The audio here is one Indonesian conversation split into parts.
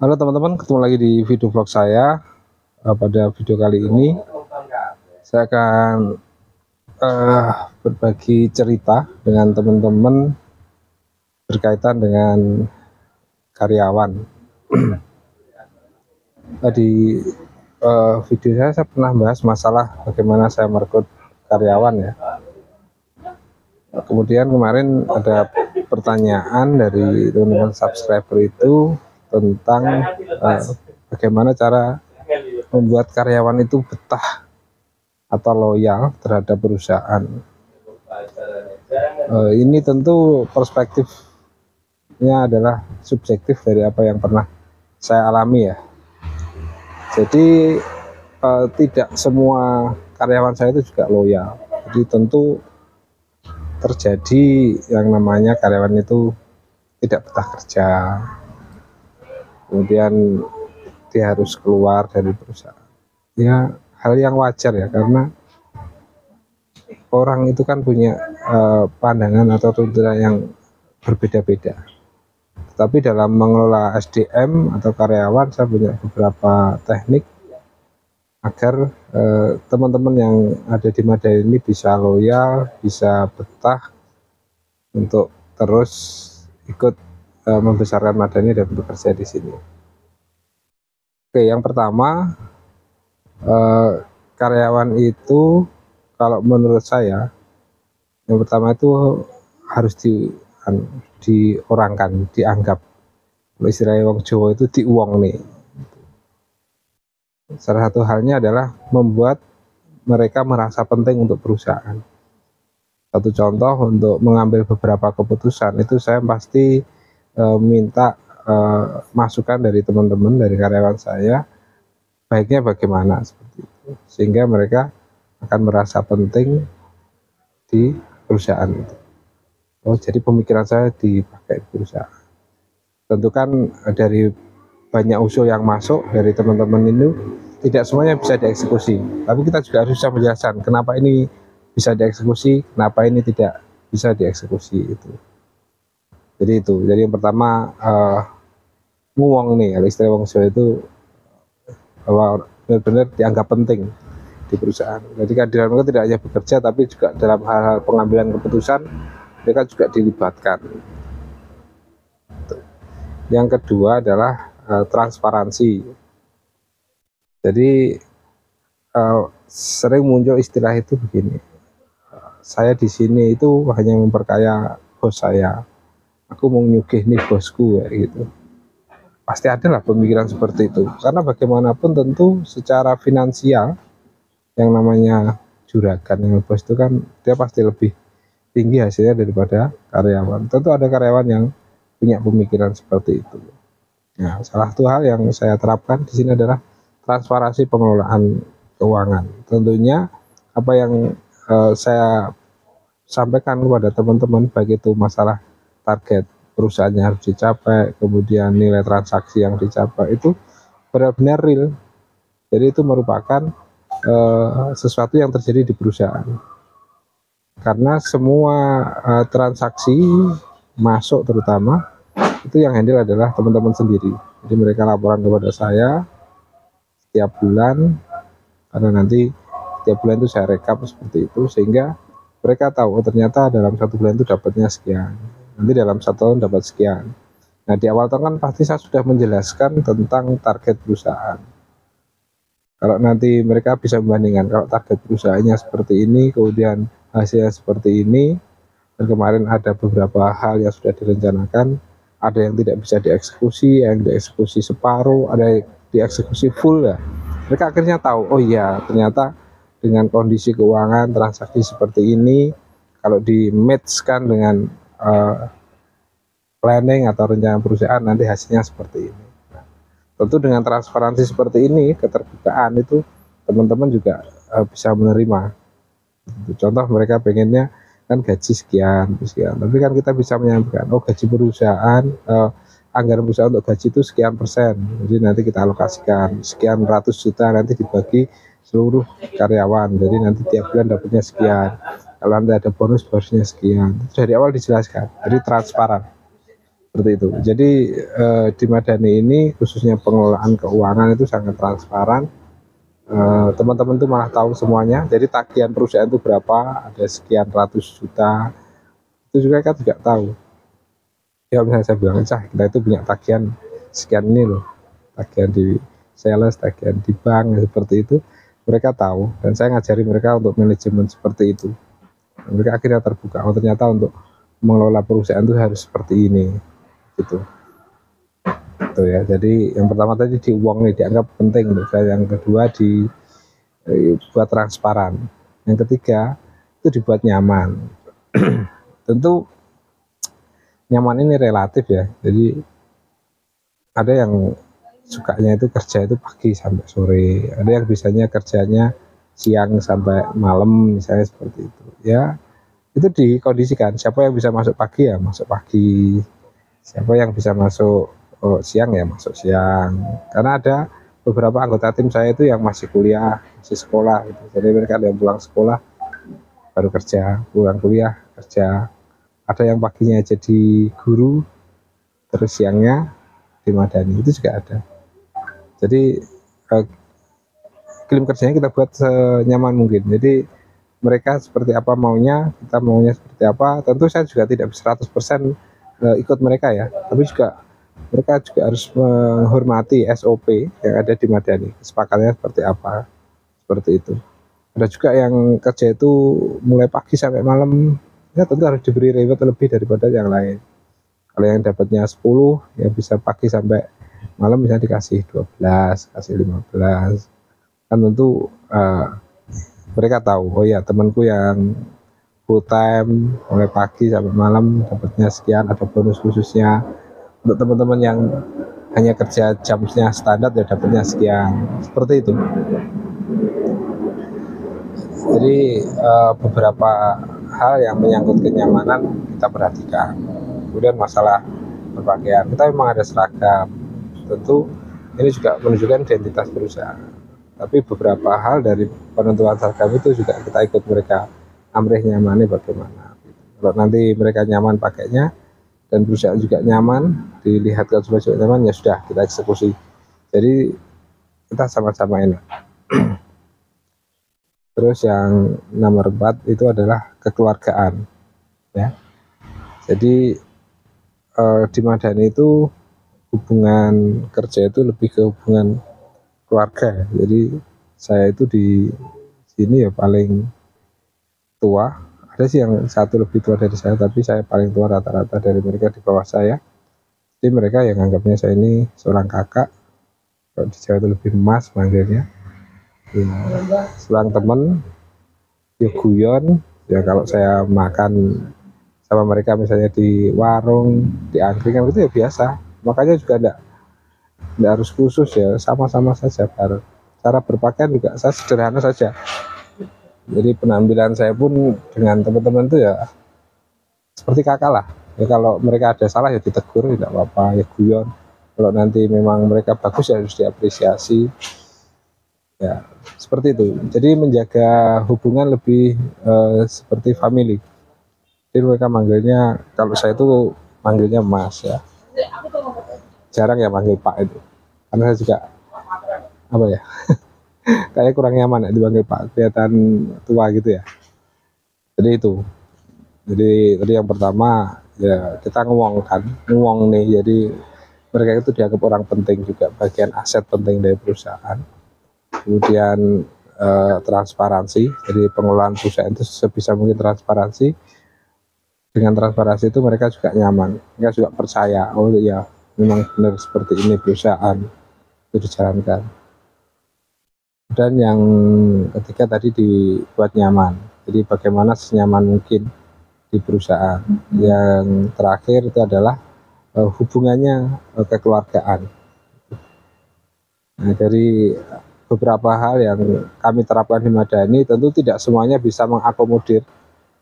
Halo teman-teman, ketemu lagi di video vlog saya. Pada video kali ini saya akan berbagi cerita dengan teman-teman berkaitan dengan karyawan. Di video saya pernah bahas masalah bagaimana saya merekrut karyawan ya. Kemudian kemarin ada pertanyaan dari teman-teman subscriber itu tentang bagaimana cara membuat karyawan itu betah atau loyal terhadap perusahaan. Ini tentu perspektifnya adalah subjektif dari apa yang pernah saya alami ya. Jadi tidak semua karyawan saya itu juga loyal. Jadi tentu terjadi yang namanya karyawan itu tidak betah kerja, kemudian dia harus keluar dari perusahaan. Ya hal yang wajar ya, karena orang itu kan punya pandangan atau tuntutan yang berbeda-beda. Tapi dalam mengelola SDM atau karyawan, saya punya beberapa teknik agar teman-teman yang ada di Madani ini bisa loyal, bisa betah untuk terus ikut membesarkan Madani dan bekerja di sini. Oke, yang pertama, karyawan itu kalau menurut saya yang pertama itu harus diorangkan, dianggap. Istilahnya wong Jawa itu diuwong nih. Salah satu halnya adalah membuat mereka merasa penting untuk perusahaan. Satu contoh, untuk mengambil beberapa keputusan itu saya pasti minta masukan dari teman-teman, dari karyawan saya, baiknya bagaimana seperti itu, sehingga mereka akan merasa penting di perusahaan itu. Oh, jadi pemikiran saya dipakai di perusahaan. Tentu kan dari banyak usul yang masuk dari teman-teman itu tidak semuanya bisa dieksekusi, tapi kita juga harus bisa menjelaskan kenapa ini bisa dieksekusi, kenapa ini tidak bisa dieksekusi itu. Jadi itu, jadi yang pertama nguwong nih, istilah wong Jawa itu bahwa benar-benar dianggap penting di perusahaan. Jadi kehadiran mereka tidak hanya bekerja, tapi juga dalam hal-hal pengambilan keputusan mereka juga dilibatkan. Yang kedua adalah transparansi. Jadi sering muncul istilah itu begini, saya di sini itu hanya memperkaya bos saya, aku mau nyugih nih bosku ya gitu. Pasti ada lah pemikiran seperti itu, karena bagaimanapun tentu secara finansial yang namanya juragan yang bos itu kan dia pasti lebih tinggi hasilnya daripada karyawan. Tentu ada karyawan yang punya pemikiran seperti itu. Nah, salah satu hal yang saya terapkan di sini adalah transparansi pengelolaan keuangan. Tentunya apa yang saya sampaikan kepada teman-teman, baik itu masalah target perusahaannya harus dicapai, kemudian nilai transaksi yang dicapai itu benar-benar real. Jadi itu merupakan sesuatu yang terjadi di perusahaan. Karena semua transaksi masuk terutama itu yang handle adalah teman-teman sendiri. Jadi mereka laporan kepada saya setiap bulan, karena nanti setiap bulan itu saya rekap seperti itu, sehingga mereka tahu oh, ternyata dalam satu bulan itu dapatnya sekian, nanti dalam satu tahun dapat sekian. Nah di awal tahun kan pasti saya sudah menjelaskan tentang target perusahaan. Kalau nanti mereka bisa membandingkan, kalau target perusahaannya seperti ini, kemudian hasilnya seperti ini, dan kemarin ada beberapa hal yang sudah direncanakan, ada yang tidak bisa dieksekusi, yang dieksekusi separuh, ada yang dieksekusi full ya. Mereka akhirnya tahu, oh iya ternyata dengan kondisi keuangan transaksi seperti ini, kalau di matchkan dengan planning atau rencana perusahaan, nanti hasilnya seperti ini. Nah, tentu dengan transparansi seperti ini, keterbukaan itu teman-teman juga bisa menerima. Contoh mereka pengennya kan gaji sekian, tapi kan kita bisa menyampaikan, oh gaji perusahaan, anggaran perusahaan untuk gaji itu sekian persen, jadi nanti kita alokasikan sekian ratus juta, nanti dibagi seluruh karyawan, jadi nanti tiap bulan dapatnya sekian, kalau nanti ada bonusnya sekian. Dari awal dijelaskan, jadi transparan. seperti itu. Jadi di Madani ini khususnya pengelolaan keuangan itu sangat transparan. Teman-teman tuh malah tahu semuanya. Jadi tagihan perusahaan itu berapa, ada sekian ratus juta, itu juga kan juga tahu. Ya misalnya saya bilang, kita itu punya tagihan sekian ini loh, tagihan di sales, tagihan di bank, seperti itu. Mereka tahu, dan saya ngajari mereka untuk manajemen seperti itu. Mereka akhirnya terbuka, oh ternyata untuk mengelola perusahaan itu harus seperti ini, gitu. Itu ya. Jadi yang pertama tadi di uang nih dianggap penting, yang kedua dibuat transparan, yang ketiga itu dibuat nyaman. Tentu nyaman ini relatif ya. Jadi ada yang sukanya itu kerja itu pagi sampai sore, ada yang bisanya kerjanya siang sampai malam misalnya seperti itu ya. Itu dikondisikan, siapa yang bisa masuk pagi ya masuk pagi, siapa yang bisa masuk siang ya masuk siang. Karena ada beberapa anggota tim saya itu yang masih kuliah, masih sekolah gitu. Jadi mereka ada yang pulang sekolah baru kerja, pulang kuliah kerja. Ada yang paginya jadi guru, terus siangnya di Madani, itu juga ada. Jadi iklim kerjanya kita buat senyaman mungkin. Jadi mereka seperti apa maunya, kita maunya seperti apa. Tentu saya juga tidak 100% ikut mereka ya, tapi juga mereka juga harus menghormati SOP yang ada di Madani, kesepakatannya seperti apa, seperti itu. Ada juga yang kerja itu mulai pagi sampai malam, ya tentu harus diberi reward lebih daripada yang lain. Kalau yang dapatnya 10 ya bisa pagi sampai malam bisa dikasih 12, kasih 15. Kan tentu mereka tahu, oh ya temanku yang full time mulai pagi sampai malam dapatnya sekian, ada bonus khususnya. Untuk teman-teman yang hanya kerja jamnya standar ya dapatnya sekian, seperti itu. Jadi beberapa hal yang menyangkut kenyamanan kita perhatikan. Kemudian masalah berpakaian, kita memang ada seragam, tentu ini juga menunjukkan identitas perusahaan. Tapi beberapa hal dari penentuan seragam itu juga kita ikut mereka, amrih nyamannya bagaimana. Kalau nanti mereka nyaman pakainya dan perusahaan juga nyaman, dilihat kalau juga nyaman ya sudah kita eksekusi. Jadi kita sama-sama enak. Terus yang nomor 4 itu adalah kekeluargaan ya. Jadi di Madani itu hubungan kerja itu lebih ke hubungan keluarga. Jadi saya itu di sini ya paling tua. Ada sih yang satu lebih tua dari saya, tapi saya paling tua rata-rata dari mereka di bawah saya. Jadi mereka yang anggapnya saya ini seorang kakak. Kalau di Jawa itu lebih mas manggilnya. Ya, seorang teman, ya guyon. Ya kalau saya makan sama mereka misalnya di warung, di angkringan itu ya biasa. Makanya juga enggak harus khusus ya, sama-sama saja. Cara berpakaian juga saya sederhana saja. Jadi penampilan saya pun dengan teman-teman itu ya seperti kakak lah. Ya kalau mereka ada salah ya ditegur, tidak apa-apa, ya guyon. Kalau nanti memang mereka bagus ya harus diapresiasi. Ya seperti itu. Jadi menjaga hubungan lebih seperti family. Jadi mereka manggilnya, kalau saya itu manggilnya mas ya, jarang ya manggil pak itu, karena saya juga apa ya kayak kurang nyaman ya dipanggil pak, kelihatan tua gitu ya. Jadi itu, jadi tadi yang pertama ya kita ngomong nih, jadi mereka itu dianggap orang penting juga, bagian aset penting dari perusahaan. Kemudian transparansi, jadi pengelolaan perusahaan itu sebisa mungkin transparansi. Dengan transparansi itu mereka juga nyaman, mereka juga percaya, oh ya memang benar seperti ini perusahaan itu dijalankan. Dan yang ketiga tadi dibuat nyaman, jadi bagaimana senyaman mungkin di perusahaan. Yang terakhir itu adalah hubungannya kekeluargaan. Nah, dari beberapa hal yang kami terapkan di Madani, tentu tidak semuanya bisa mengakomodir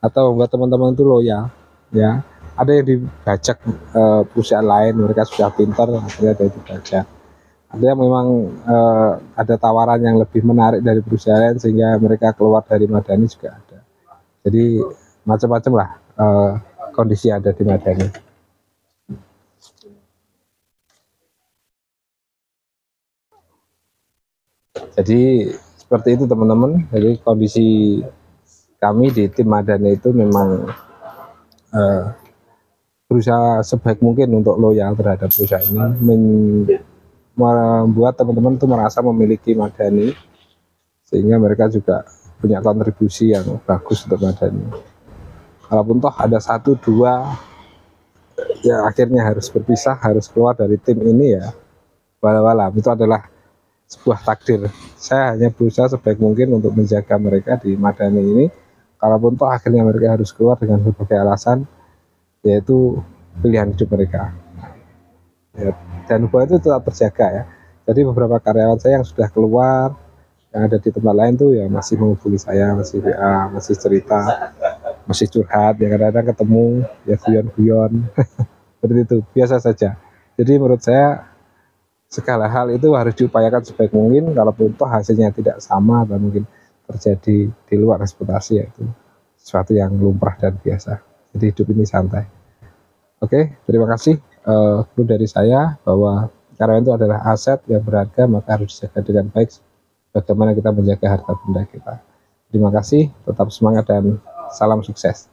atau membuat teman-teman itu loyal ya. Ada yang dibajak perusahaan lain, mereka sudah pintar akhirnya ada yang dibajak. Ada yang memang ada tawaran yang lebih menarik dari perusahaan sehingga mereka keluar dari Madani juga ada. Jadi macam-macam lah kondisi ada di Madani. Jadi seperti itu teman-teman. Jadi kondisi kami di tim Madani itu memang berusaha sebaik mungkin untuk loyal terhadap perusahaan ini, membuat teman-teman itu merasa memiliki Madani, sehingga mereka juga punya kontribusi yang bagus untuk Madani. Walaupun toh ada 1-2 ya akhirnya harus berpisah, harus keluar dari tim ini ya, walau itu adalah sebuah takdir. Saya hanya berusaha sebaik mungkin untuk menjaga mereka di Madani ini, kalaupun toh akhirnya mereka harus keluar dengan berbagai alasan, yaitu pilihan hidup mereka ya, dan hubungan itu tetap terjaga ya. Jadi beberapa karyawan saya yang sudah keluar, yang ada di tempat lain tuh ya masih menghubungi saya, masih WA, masih cerita, masih curhat, ya kadang-kadang ketemu ya guyon-guyon seperti itu, biasa saja. Jadi menurut saya segala hal itu harus diupayakan sebaik mungkin, kalaupun toh hasilnya tidak sama atau mungkin terjadi di luar ekspektasi, yaitu sesuatu yang lumrah dan biasa. Jadi hidup ini santai. Oke, terima kasih. Itu dari saya, bahwa karyawan itu adalah aset yang berharga, maka harus dijaga dengan baik bagaimana kita menjaga harta benda kita. Terima kasih, tetap semangat dan salam sukses.